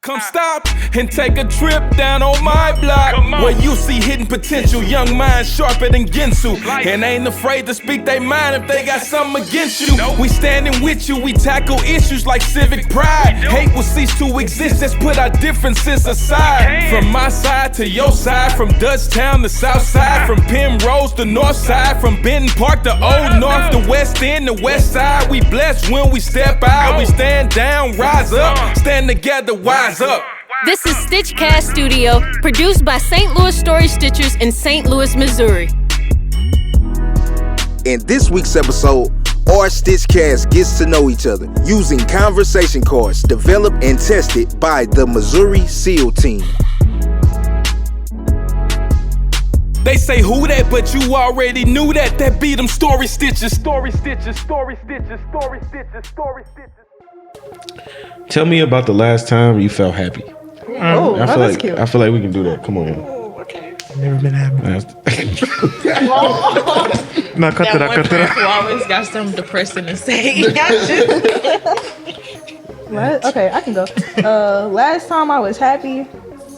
Come stop and take a trip down on my block, where you see hidden potential, young minds sharper than Ginsu, and ain't afraid to speak their mind if they got something against you. We standing with you, we tackle issues like civic pride. Hate will cease to exist, let's put our differences aside. From my side to your side, from Dutchtown to South Side, from Penrose to North Side, from Benton Park to Old North, the West End to West Side. We blessed when we step out, we stand down, rise up, stand together, wise up. This is StitchCast Studio, produced by St. Louis Story Stitchers in St. Louis, Missouri. In this week's episode, our StitchCast gets to know each other using conversation cards developed and tested by the Missouri SEAL Team. They say who that, but you already knew that. That be them story stitches, story stitches, story stitches, story stitches, story stitches. Tell me about the last time you felt happy. I feel like we can do that. Come on. Okay. I've never been happy. No, cut that out. Who always got something depressing to say. What? Okay, I can go. Last time I was happy,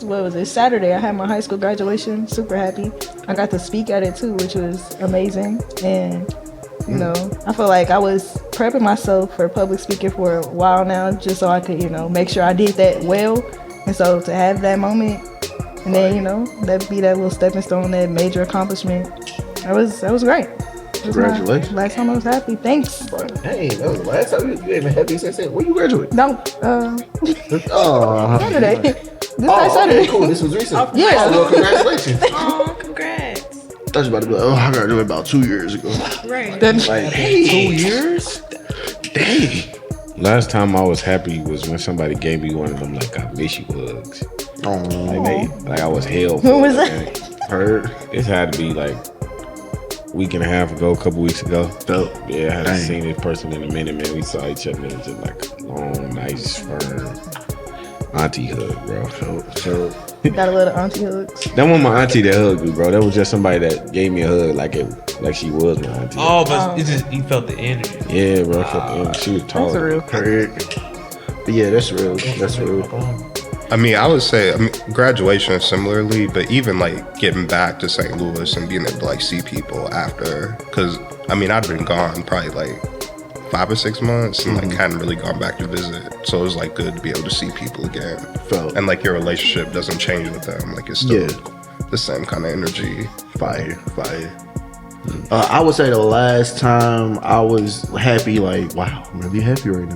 what was it? Saturday. I had my high school graduation. Super happy. I got to speak at it too, which was amazing. And you know, I feel like I was prepping myself for public speaking for a while now, just so I could, make sure I did that well. And so to have that moment, and then that be that little stepping stone, that major accomplishment, that was great. Congratulations. Last time I was happy. Thanks. Hey, that was the last time you ain't been happy since then. When you graduate? No, Saturday. This past Saturday. Okay, cool. This was recent. Yeah. Well, congratulations. Oh, congrats. I thought you about to be like, I graduated about 2 years ago. Right. Like, 2 years? Dang. Last time I was happy was when somebody gave me one of them, like, I miss you hugs. Oh. Like I was hell for. Who was that? Heard. This had to be like a week and a half ago, a couple weeks ago. Dope. Yeah, I hadn't seen this person in a minute, man. We saw each other, and it was just like a long, nice, firm auntie hug, bro. So Got a little auntie hugs. that wasn't my auntie that hugged me, bro. That was just somebody that gave me a hug like she was my auntie. Oh, but it's just you felt the energy. Yeah, bro. I felt the energy. She was tall. That's real. But yeah, that's real. That's real. I mean, I would say graduation similarly, but even like getting back to St. Louis and being able to like see people after, because I mean, I'd been gone probably like 5 or 6 months and like hadn't really gone back to visit, so it was like good to be able to see people again. And like your relationship doesn't change with them, like it's still the same kind of energy. Fire. I would say the last time I was happy, like wow, I'm really happy right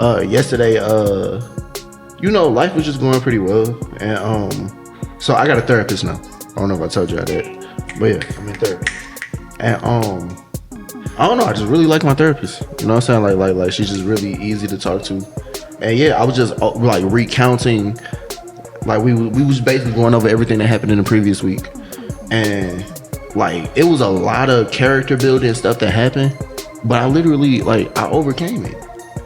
now. Yesterday, life was just going pretty well, and so I got a therapist now. I don't know if I told you that, but yeah, I'm in therapy, and I don't know, I just really like my therapist. You know what I'm saying? Like she's just really easy to talk to, and yeah, I was just like recounting, like we was basically going over everything that happened in the previous week, and like it was a lot of character building stuff that happened, but I literally I overcame it.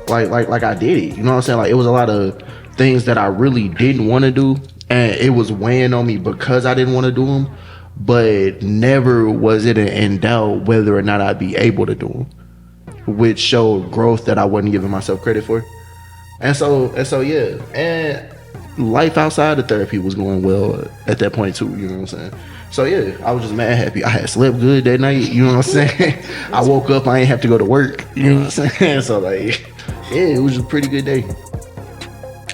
Like I did it. You know what I'm saying? Like it was a lot of things that I really didn't want to do, and it was weighing on me because I didn't want to do them, but never was it in doubt whether or not I'd be able to do them, which showed growth that I wasn't giving myself credit for. And so yeah, and life outside of therapy was going well at that point too, you know what I'm saying? So yeah, I was just mad happy. I had slept good that night, you know what I'm saying? I woke up, I ain't have to go to work, you know what I'm saying? So like, yeah, it was a pretty good day.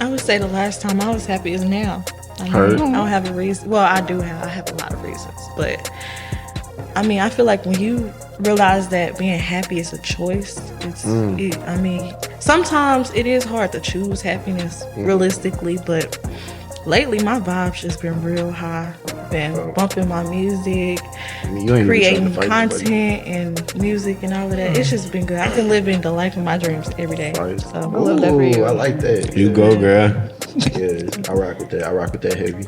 I would say the last time I was happy is now. I don't have a reason. Well, I do have. I have a lot of reasons, but I mean, I feel like when you realize that being happy is a choice, I mean, sometimes it is hard to choose happiness realistically, but lately my vibe's just been real high. Been bumping my music, creating content and music and all of that. It's just been good. I can live in the life of my dreams every day. So I love that for you. I like that. You go, girl. Yeah, I rock with that. I rock with that heavy.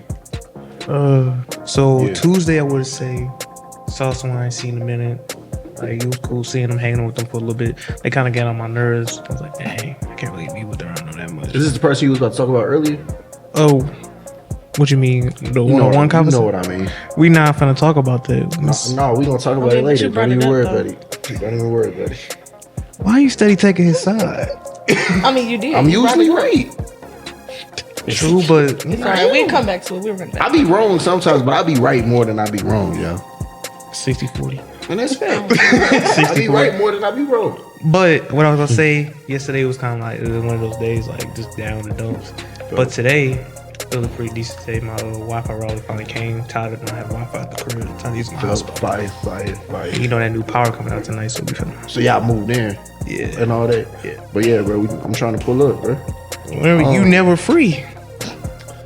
Tuesday I would say saw someone I ain't seen in a minute. Like it was cool seeing them, hanging with them for a little bit. They kind of got on my nerves. I was like, dang, I can't really be with her. I don't know that much. Is this the person you was about to talk about earlier? Oh, what you mean? The one-on-one conversation? You know what I mean. We not finna talk about that. No, we gonna talk about it later. Don't even worry, buddy. Why are you steady taking his side? I mean, you did. I'm usually right. True, but Sorry, we can come back to it. We'll run back. I be wrong sometimes, but I be right more than I be wrong, yo. 60-40. And that's fact. I be right more than I be wrong. But what I was gonna say, yesterday was kind of like, it was one of those days like just down the dumps. But today, it was a pretty decent day. My Wi-Fi router finally came. Tired of not having Wi-Fi at the crib. Time to use my hotspot. Fire. You know that new power coming out tonight, so we finna. So y'all moved in. Yeah. And all that. Yeah. But yeah, bro, I'm trying to pull up, bro. Remember, you never free.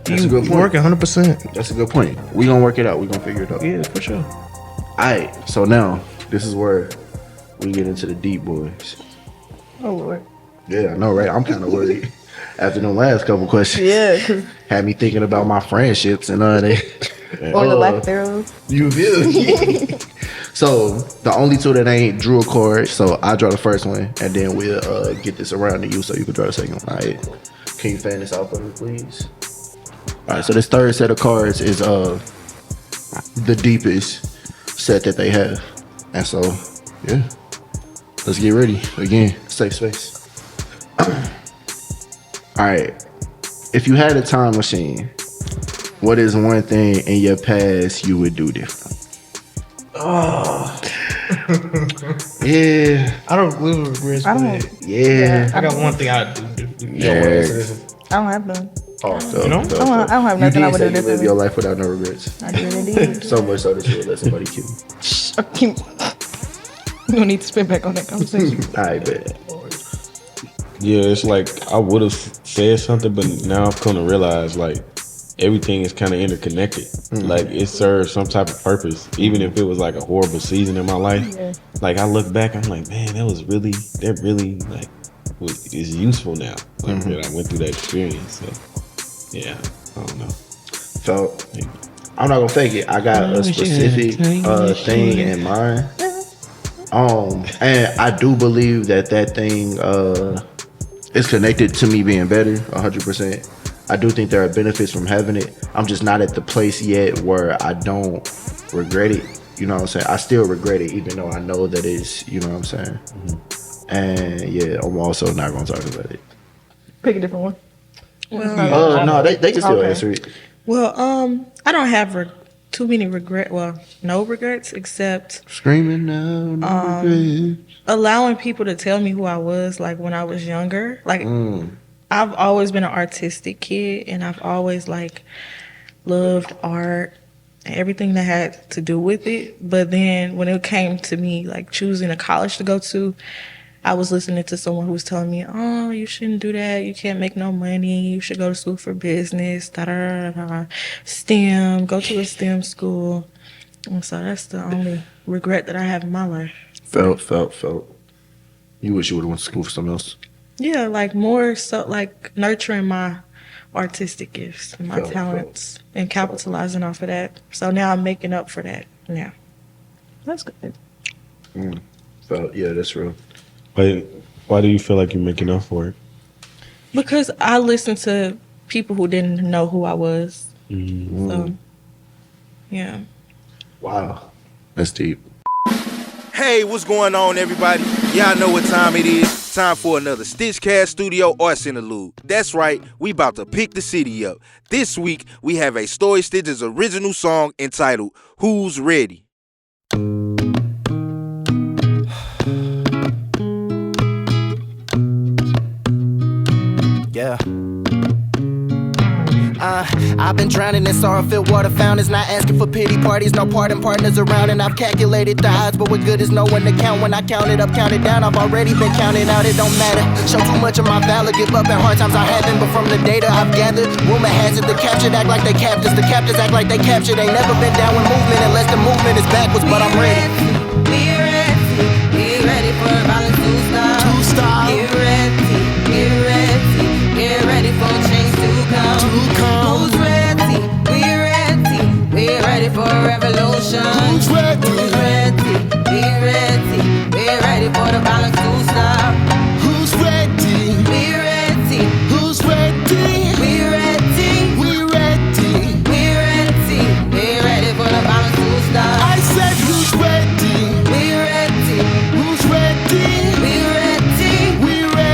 That's a good point. Working 100%. That's a good point. We gonna work it out. We gonna figure it out. Yeah, for sure. Alright, so now this is where we get into the deep boys. Oh Lord. Yeah, I know, right? I'm kind of worried after the last couple questions. Yeah, 'cause Had me thinking about my friendships and all that. or the lack thereof. You feel me? So the only two that ain't drew a card. So I draw the first one, and then we'll get this around to you, so you can draw the second one. All right. Can you fan this out for me, please? All right. So this third set of cards is the deepest set that they have, and so yeah, let's get ready. Again, safe space. All right. If you had a time machine, what is one thing in your past you would do different? Oh, yeah. I don't live with regrets. I don't. Yeah. I got one thing I do. Yeah. I don't have none. Oh, You know? I don't have nothing I would do You live differently. your life without no regrets. I did indeed. So much so that you would let somebody kill you. We don't need to spit back on that conversation. I bet. Yeah, it's like I would have said something, but now I've come to realize like everything is kind of interconnected. Like it serves some type of purpose, even if it was like a horrible season in my life. Yeah. Like I look back, I'm like, man, that really like is useful now. Like that I went through that experience. So yeah, I don't know. So I'm not gonna fake it. I got a specific thing in mind. And I do believe that thing is connected to me being better 100%. I do think there are benefits from having it. I'm just not at the place yet where I don't regret it. You know what I'm saying? I still regret it, even though I know that it's, you know what I'm saying? And yeah, I'm also not gonna talk about it. Pick a different one. Well, No, they can still Okay. answer it. well, I don't have too many regret. Well, no regrets except Screaming now, no regrets. allowing people to tell me who I was, like when I was younger. Like I've always been an artistic kid, and I've always like loved art and everything that had to do with it. But then when it came to me like choosing a college to go to, I was listening to someone who was telling me, oh, you shouldn't do that. You can't make no money. You should go to school for business, STEM, go to a STEM school. And so that's the only regret that I have in my life. Felt. You wish you would have went to school for something else. Yeah, like more so like nurturing my artistic gifts and my talents and capitalizing off of that. So now I'm making up for that now. That's good. Felt, yeah, that's real. Why do you feel like you're making up for it? Because I listened to people who didn't know who I was. So, yeah. Wow. That's deep. Hey, what's going on, everybody? Y'all know what time it is. Time for another StitchCast Studio Arts Interlude. That's right, we about to pick the city up. This week, we have a Story Stitches original song entitled, Who's Ready? Yeah. I've been drowning in sorrow-filled water fountains, not asking for pity parties, no pardon partners around, and I've calculated the odds, but what good is no one to count when I count it up, count it down? I've already been counted out, it don't matter. Show too much of my valor, give up at hard times I haven't, but from the data I've gathered, rumor has it the captured act like they captors, the captors act like they captured. Ain't never been down with movement unless the movement is backwards, but I'm ready. Be ready for violence to stop. Get ready for change to come. Who's ready? We're ready for a revolution. Who's ready? We're ready for the violence to stop. Who's ready? We're ready. Who's ready? We're ready. We're ready. We're ready for the violence to stop. I said who's ready? We're ready. Who's ready? We're ready. We're ready.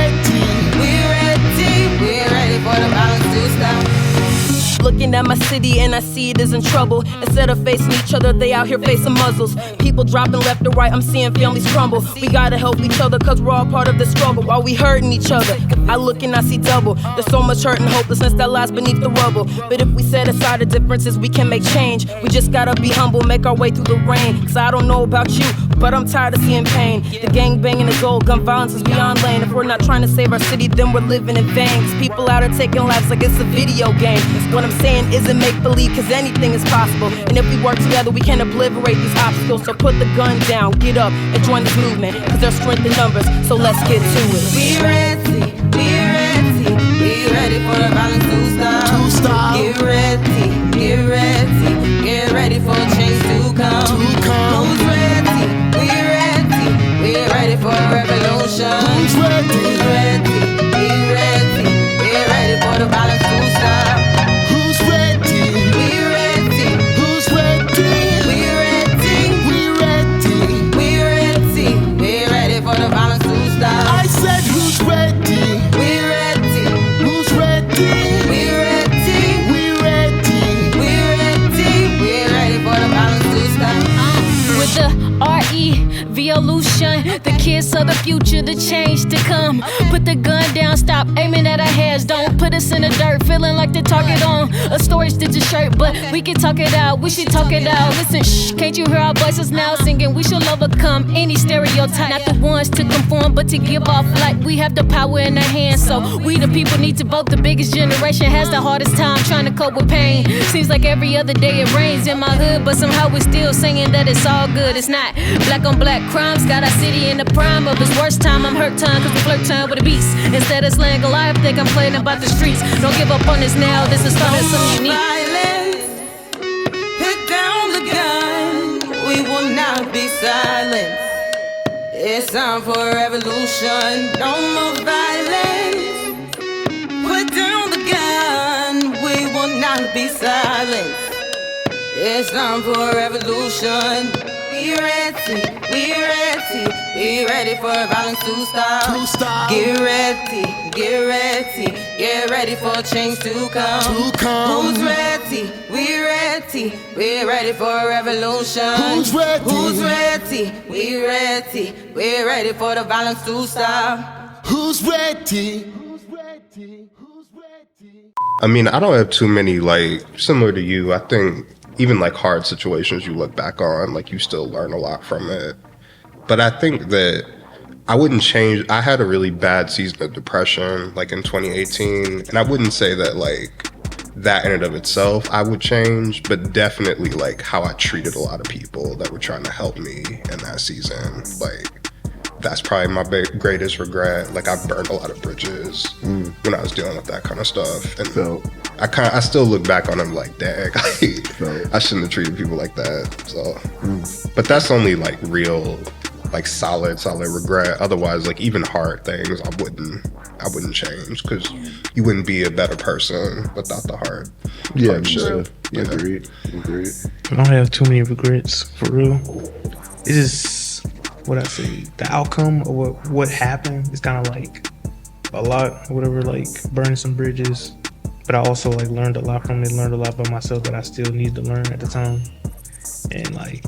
Looking at my city and I see it is in trouble. Instead of facing each other, they out here facing muzzles. People dropping left to right, I'm seeing families crumble. We gotta help each other cause we're all part of the struggle. While we hurting each other, I look and I see double. There's so much hurt and hopelessness that lies beneath the rubble. But if we set aside the differences, we can make change. We just gotta be humble, make our way through the rain. Cause I don't know about you, but I'm tired of seeing pain. The gang banging is old, gun violence is beyond lane. If we're not trying to save our city, then we're living in vain. Cause people out here taking lives like it's a video game. What I'm saying isn't make-believe, cause anything is possible. And if we work together, we can obliterate these obstacles. So put the gun down, get up, and join this movement. Cause there's strength in numbers, so let's get to it. We ready, we ready, we ready for the violence to stop. Get ready, get ready, get ready for change to come. Who's ready? We ready for a revolution. Who's ready? We ready for the violence to stop. Who's ready? We ready. Who's ready? We ready. We ready for the violence to stop. I said who's ready? We ready. Who's ready? We ready. We ready for the violence to stop. With the R-E-Volution, the kids of the future, the change to come. Put the gun down, stop aiming at our heads. Don't put us in the dirt, feeling like the target on a storage stitcher shirt. But we can talk it out, we should talk it out. Listen, shh, can't you hear our voices now singing? We should overcome any stereotype. Not the ones to conform, but to give off light. We have the power in our hands, so we the people need to vote. The biggest generation has the hardest time trying to cope with pain. Seems like every other day it rains in my hood, but somehow we're still singing that it's all good. It's not. Black on black crimes got our city in the prime of its worst time. I'm hurt time cause we flirt time with a beast. Instead of slaying Goliath, think I'm playing about the streets. Don't give up on this now, this is fun, it's something unique. Violence, put down the gun. We will not be silent. It's time for a revolution. No more violence. Put down the gun. We will not be silent. It's time for a revolution. We ready, we ready for violence to stop. Get ready for change to come. Who's ready? We ready for a revolution. Who's ready? We ready for the violence to stop. Who's ready? I mean, I don't have too many, like, similar to you. I think even like hard situations you look back on, like you still learn a lot from it. But I think that I wouldn't change. I had a really bad season of depression like in 2018. And I wouldn't say that like that in and of itself I would change, but definitely like how I treated a lot of people that were trying to help me in that season. Like that's probably my greatest regret. Like I burned a lot of bridges when I was dealing with that kind of stuff. And I still look back on them like, dang, I shouldn't have treated people like that. So, but that's only like real, like solid regret. Otherwise, like even hard things, I wouldn't change because you wouldn't be a better person without the hard. Agreed. I don't have too many regrets for real. It's just what I say. The outcome of what happened is kind of like a lot, or whatever. Like burning some bridges. But I also like learned a lot from it, learned a lot about myself that I still need to learn at the time. And like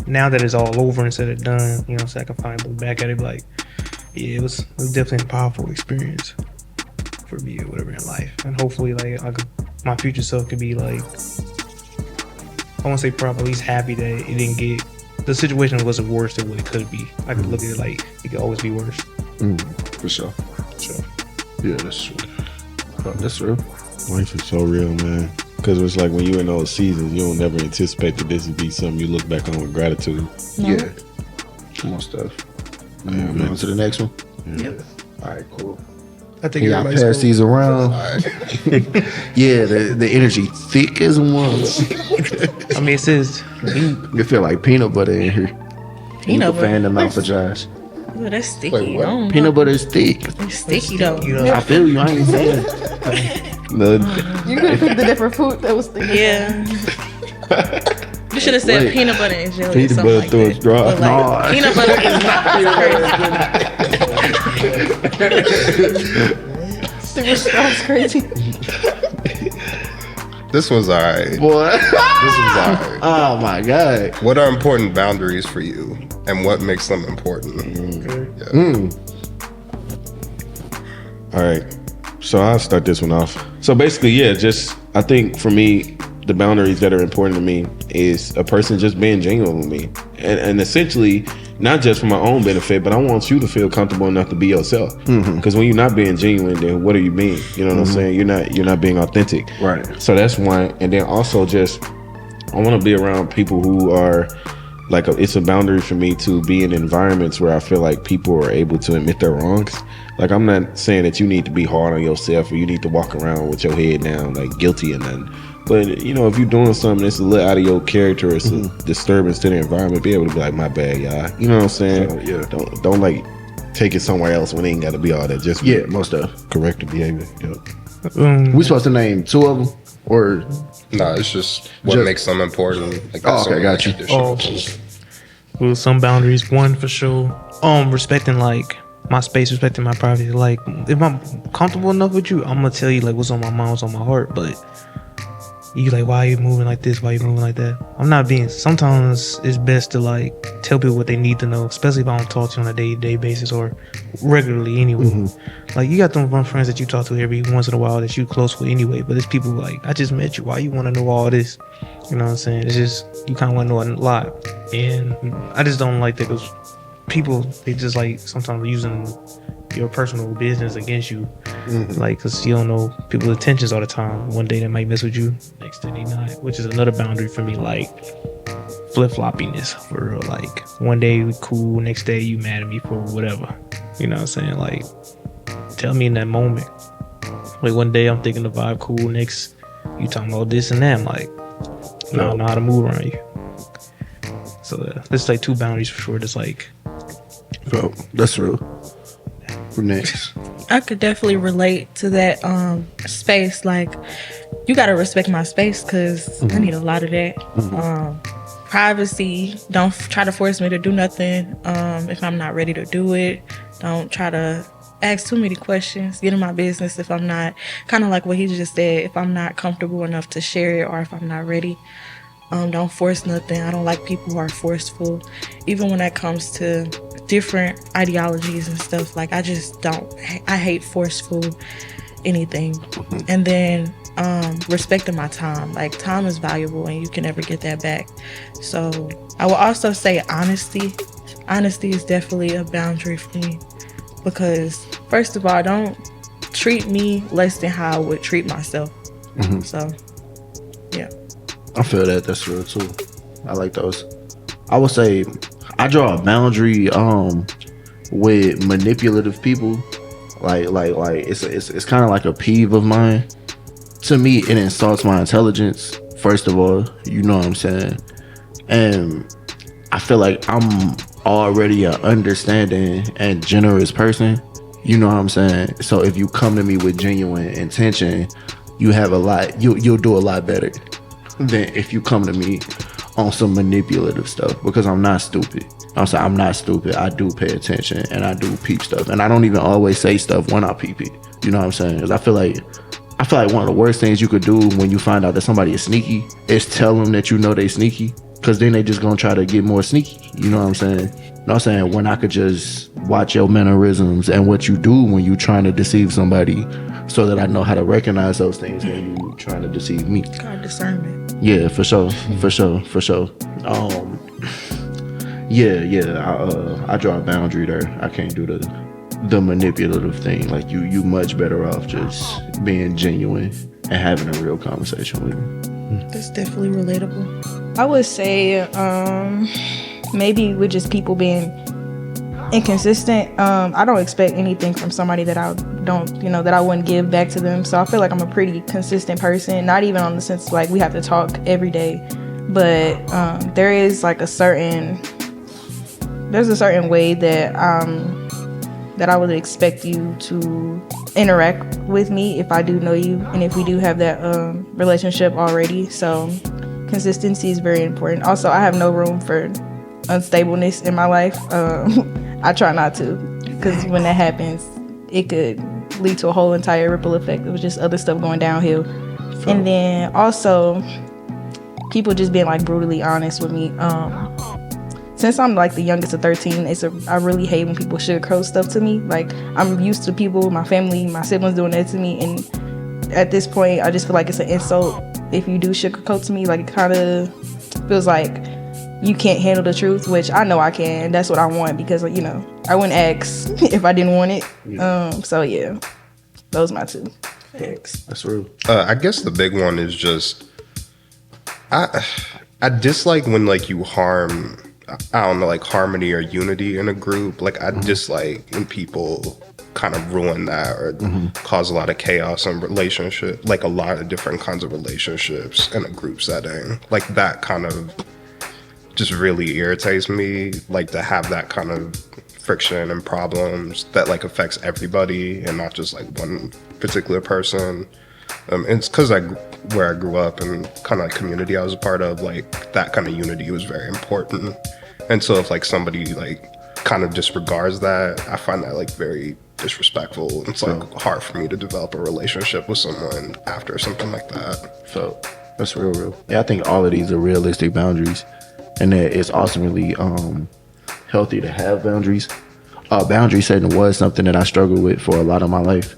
now that it's all over and said and done, you know, so I can finally look back at it like, yeah, it was definitely a powerful experience for me or whatever in life. And hopefully like my future self could be like, I won't say proud, but at least happy that it didn't get, the situation wasn't worse than what it could be. I could look at it like it could always be worse. For sure. Yeah, that's true. That's true. Life is so real, man. Because it's like when you're in those seasons, you don't never anticipate that this would be something you look back on with gratitude. Yeah. More stuff. Man. On to the next one. Yep. All right, cool. I think I pass these around. Yeah, the energy thick as once. I mean, it says You feel like peanut butter in here. Peanut butter. Fan the mouth for Josh. Ooh, that's sticky. Wait, what? I don't Peanut know. butter is thick. It's sticky though. I feel you. I ain't saying it. No. You could have picked a different fruit that was thick. Yeah. You should have said Wait. peanut butter and jelly or Peanut something butter like through a that. straw. But, like, No. peanut butter is not Super strong's crazy. This was alright. Boy. This was alright. Oh my God. What are important boundaries for you, and what makes them important? All right. So I'll start this one off. So basically, yeah, just I think for me, the boundaries that are important to me is a person just being genuine with me, and essentially not just for my own benefit, but I want you to feel comfortable enough to be yourself. Because when you're not being genuine, then what are you being? You know what I'm saying? You're not being authentic. Right. So that's one, and then also just I want to be around people who are like it's a boundary for me to be in environments where I feel like people are able to admit their wrongs. Like, I'm not saying that you need to be hard on yourself or you need to walk around with your head down like guilty or nothing. But, you know, if you're doing something that's a little out of your character, it's a disturbance to the environment, be able to be like, my bad, y'all. You know what I'm saying? Yeah. Don't like take it somewhere else when it ain't got to be all that. Just most of corrective behavior. Yep. We supposed to name two of them or? No, it's just what makes them important. Like, okay, got you. Well, some boundaries. One for sure. Respecting like my space, respecting my privacy. Like, if I'm comfortable enough with you, I'm gonna tell you like what's on my mind, what's on my heart. But you like, why are you moving like this? Why are you moving like that? I'm not being. Sometimes it's best to like tell people what they need to know, especially if I don't talk to you on a day-to-day basis or regularly anyway. Like, you got them one friends that you talk to every once in a while that you close with anyway. But it's people like, I just met you. Why you want to know all this? You know what I'm saying? It's just you kind of want to know a lot, and I just don't like that because people, they just like sometimes using your personal business against you, like, because you don't know people's intentions all the time. One day they might mess with you, next day they not, which is another boundary for me. Like, flip-floppiness for real. Like, one day we cool, next day you mad at me for whatever. You know what I'm saying? Like, tell me in that moment. Like, one day I'm thinking the vibe cool, next you talking about this and that. I'm like, I don't know how to move around you. So there's like two boundaries for sure. That's like, oh, that's real. Next, I could definitely relate to that space. Like, you gotta respect my space because I need a lot of that. Privacy. Don't try to force me to do nothing if I'm not ready to do it. Don't try to ask too many questions. Get in my business if I'm not, kind of like what he just said, if I'm not comfortable enough to share it or if I'm not ready. Don't force nothing. I don't like people who are forceful, even when that comes to different ideologies and stuff. Like, I just don't. I hate forceful anything. And then respecting my time. Like, time is valuable and you can never get that back. So I will also say honesty. Honesty is definitely a boundary for me because, first of all, don't treat me less than how I would treat myself. So yeah, I feel that. That's real too. I like those. I would say I draw a boundary with manipulative people. Like it's kind of like a peeve of mine. To me, it insults my intelligence, first of all. You know what I'm saying? And I feel like I'm already an understanding and generous person. You know what I'm saying? So if you come to me with genuine intention, you have a lot. You'll do a lot better than if you come to me on some manipulative stuff, because I'm not stupid. I'm not stupid. I do pay attention and I do peep stuff, and I don't even always say stuff when I peep it. You know what I'm saying? Because I feel like one of the worst things you could do when you find out that somebody is sneaky is tell them that you know they sneaky, because then they just gonna try to get more sneaky. You know what I'm saying? You know what I'm saying? When I could just watch your mannerisms and what you do when you trying to deceive somebody, so that I know how to recognize those things when you trying to deceive me. God, discernment. Yeah, for sure. I draw a boundary there. I can't do the manipulative thing. Like, you much better off just being genuine and having a real conversation with me. That's definitely relatable. I would say maybe with just people being inconsistent. I don't expect anything from somebody that I don't, that I wouldn't give back to them. So I feel like I'm a pretty consistent person, not even on the sense like we have to talk every day, but there is like a certain way that I would expect you to interact with me if I do know you and if we do have that relationship already. So consistency is very important. Also, I have no room for unstableness in my life. I try not to, because when that happens, it could lead to a whole entire ripple effect of just other stuff going downhill. And then also people just being like brutally honest with me. Since I'm like the youngest of 13, I really hate when people sugarcoat stuff to me. Like, I'm used to people, my family, my siblings doing that to me, and at this point I just feel like it's an insult if you do sugarcoat to me. Like, it kind of feels like you can't handle the truth, which I know I can. That's what I want, because, you know, I wouldn't ask if I didn't want it. So yeah, those are my two. Thanks. That's real. I guess the big one is just I dislike when like you harm, I don't know, like harmony or unity in a group. Like, I dislike when people kind of ruin that or cause a lot of chaos in relationship, like a lot of different kinds of relationships in a group setting. Like, that kind of just really irritates me, like to have that kind of friction and problems that like affects everybody and not just like one particular person. It's because where I grew up and kind of like community I was a part of, like that kind of unity was very important. And so if like somebody like kind of disregards that, I find that like very disrespectful. It's like hard for me to develop a relationship with someone after something like that. So that's real. Yeah, I think all of these are realistic boundaries, and that it's ultimately healthy to have boundaries. Boundary setting was something that I struggled with for a lot of my life.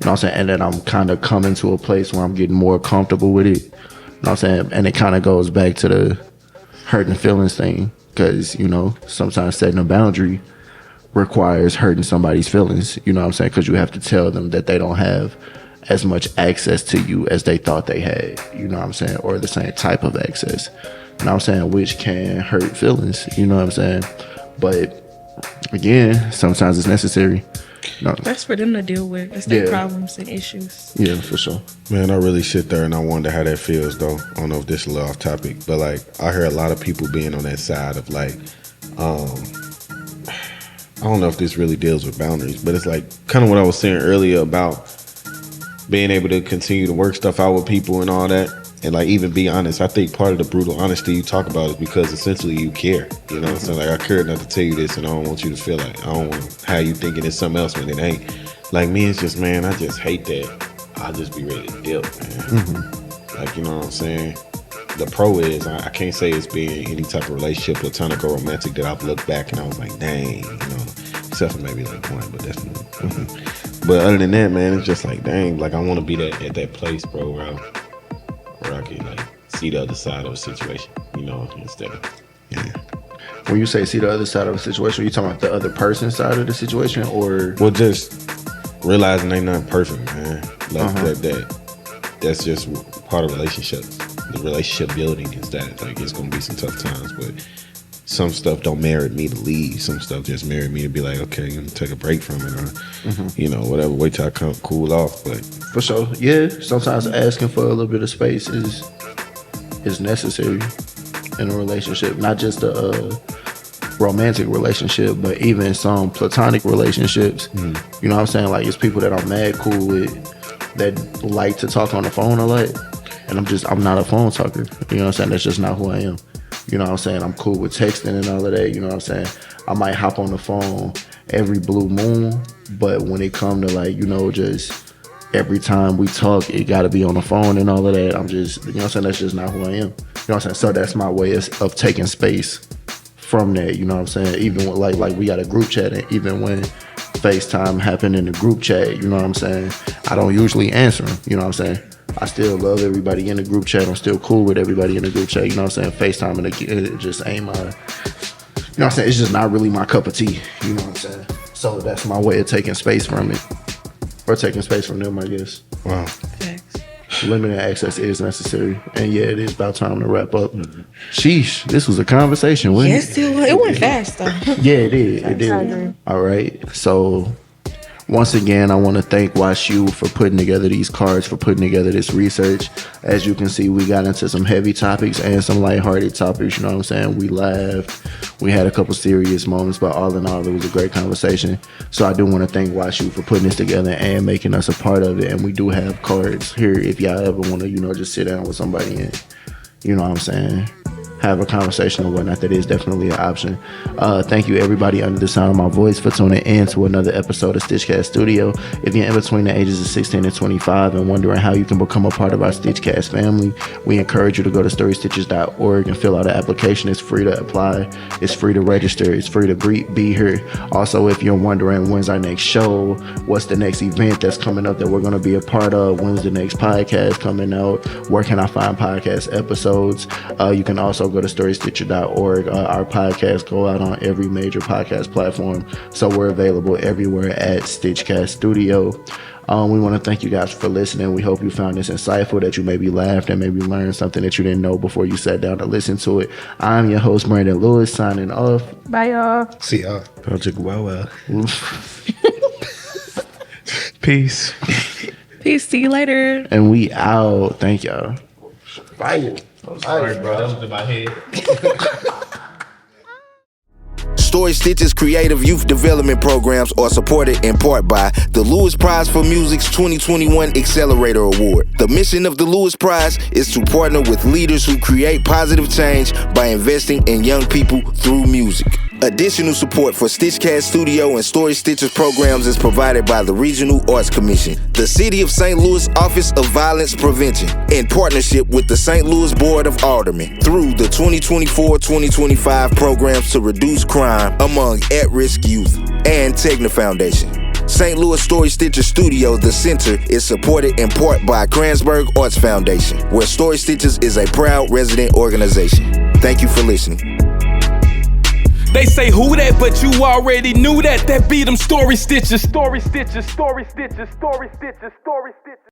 You know what I'm saying? And then I'm kind of coming to a place where I'm getting more comfortable with it. You know what I'm saying? And it kind of goes back to the hurting feelings thing. Because, you know, sometimes setting a boundary requires hurting somebody's feelings. You know what I'm saying? Because you have to tell them that they don't have as much access to you as they thought they had. You know what I'm saying? Or the same type of access. You know what I'm saying? Which can hurt feelings. You know what I'm saying? But again, sometimes it's necessary. No. That's for them to deal with. It's their problems and issues. Yeah, for sure. Man, I really sit there and I wonder how that feels, though. I don't know if this is a little off topic, but like I hear a lot of people being on that side of like, I don't know if this really deals with boundaries, but it's like kind of what I was saying earlier about being able to continue to work stuff out with people and all that. And like even be honest, I think part of the brutal honesty you talk about is because essentially you care. You know what I'm saying? Like, I care enough to tell you this and I don't want you to feel like, I don't want to have you thinking it's something else when it ain't. Like me, it's just, man, I just hate that. I'll just be ready to dip, man. Like, you know what I'm saying? The pro is, I can't say it's been any type of relationship, platonic or romantic, that I've looked back and I was like, dang, you know, except for maybe like one, but that's not. But other than that, man, it's just like, dang, like I want to be at that place, bro, where I can like see the other side of a situation, you know, instead of When you say see the other side of a situation, are you talking about the other person's side of the situation, or well, just realizing ain't nothing perfect, man. Like that's just part of relationships. The relationship building is that like it's gonna be some tough times, but some stuff don't merit me to leave. Some stuff just merit me to be like, okay, I'm gonna take a break from it, or you know, whatever. Wait till I come cool off. But for sure, yeah. Sometimes asking for a little bit of space is necessary in a relationship, not just a romantic relationship, but even some platonic relationships. You know what I'm saying? Like, it's people that I'm mad cool with that like to talk on the phone a lot, and I'm not a phone talker. You know what I'm saying? That's just not who I am. You know what I'm saying? I'm cool with texting and all of that. You know what I'm saying? I might hop on the phone every blue moon, but when it come to like, you know, just every time we talk, it got to be on the phone and all of that. I'm just, you know what I'm saying? That's just not who I am. You know what I'm saying? So that's my way of taking space from that. You know what I'm saying? Even when, like we got a group chat, and even when FaceTime happened in the group chat, you know what I'm saying? I don't usually answer them. You know what I'm saying? I still love everybody in the group chat. I'm still cool with everybody in the group chat. You know what I'm saying? FaceTime, and it just ain't my, you know what I'm saying? It's just not really my cup of tea. You know what I'm saying? So that's my way of taking space from it. Or taking space from them, I guess. Wow. Limited access is necessary. And yeah, it is about time to wrap up. Sheesh, this was a conversation, wasn't it? Yes, it went fast though. Yeah, it did. It did. All right. So once again, I want to thank WashU for putting together these cards, for putting together this research. As you can see, we got into some heavy topics and some lighthearted topics. You know what I'm saying? We laughed. We had a couple serious moments, but all in all, it was a great conversation. So I do want to thank WashU for putting this together and making us a part of it. And we do have cards here if y'all ever want to, you know, just sit down with somebody and, you know what I'm saying, have a conversation or whatnot, that is definitely an option. Thank you everybody under the sound of my voice for tuning in to another episode of StitchCast Studio. If you're in between the ages of 16 and 25 and wondering how you can become a part of our StitchCast family, we encourage you to go to storystitches.org and fill out an application. It's free to apply, it's free to register, it's free to be here. Also, if you're wondering when's our next show, what's the next event that's coming up that we're going to be a part of, when's the next podcast coming out, where can I find podcast episodes, you can also go to storystitcher.org. Our podcasts go out on every major podcast platform, so we're available everywhere at StitchCast Studio. We want to thank you guys for listening. We hope you found this insightful, that you maybe laughed and maybe learned something that you didn't know before you sat down to listen to it. I'm your host, Brandon Lewis, signing off. Bye, y'all. See y'all. Project well. Peace. Peace. See you later. And we out. Thank y'all. Bye. Sorry, bro. That was in my head. Story Stitches creative youth development programs are supported in part by the Lewis Prize for Music's 2021 Accelerator Award. The mission of the Lewis Prize is to partner with leaders who create positive change by investing in young people through music. Additional support for StitchCast Studio and Story Stitches programs is provided by the Regional Arts Commission, the City of St. Louis Office of Violence Prevention, in partnership with the St. Louis Board of Aldermen through the 2024-2025 programs to reduce crime among at-risk youth, and Tegna Foundation. St. Louis Story Stitches Studio, the center, is supported in part by Kransberg Arts Foundation, where Story Stitches is a proud resident organization. Thank you for listening. They say who that, but you already knew that. That be them story stitches. Story stitches, story stitches, story stitches, story stitches.